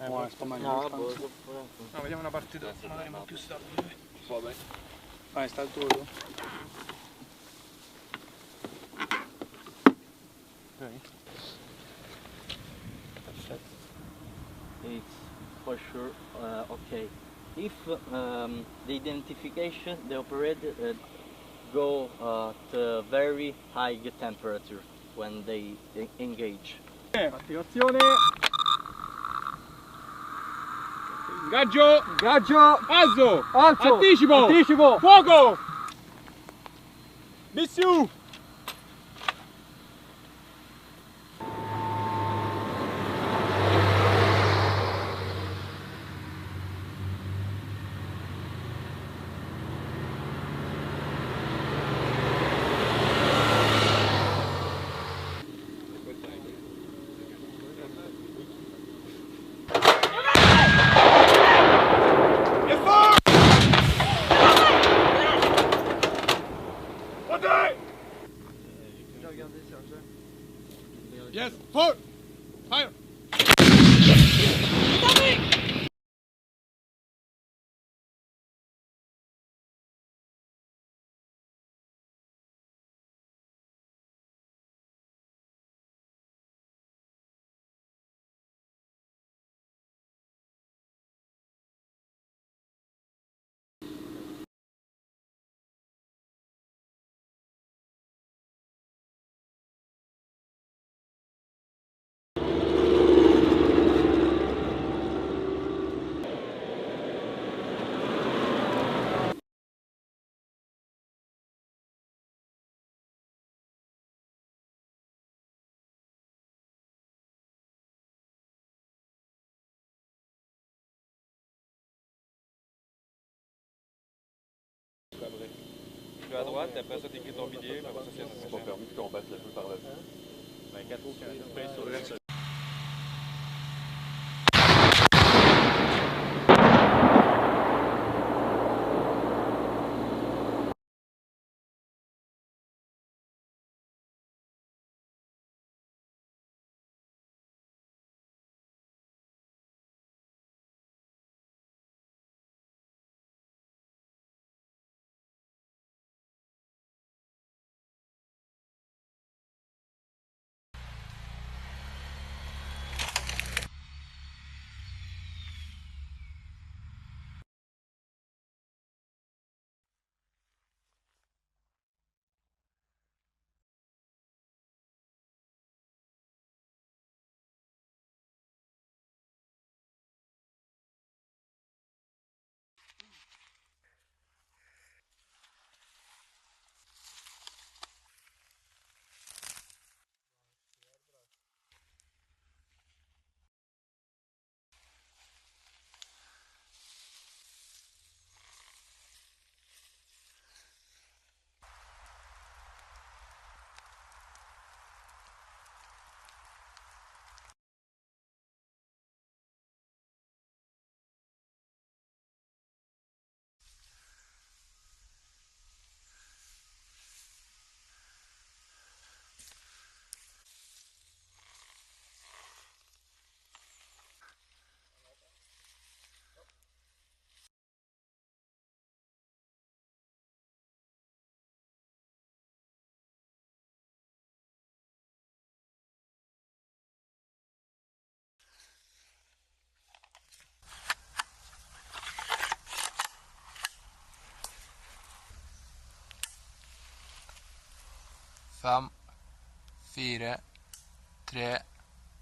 No, vediamo una partita magari un po' più stabile. Vabbè. Vai, sta il tuo. Okay. Perfect. It's for sure okay. If the identification, the operator go at a very high temperature when they engage. Attivazione. Ingaggio. Ingaggio. Alzo. Alzo. Anticipo. Anticipo. Fuoco. Missiu. Yes, forward! Fire! Tu vas à droite et après ça t'écris ton billet, puis après ça c'est pas permis qu'on batte le feu par là. Ben 4 sur le reste. Fem, 4, 3,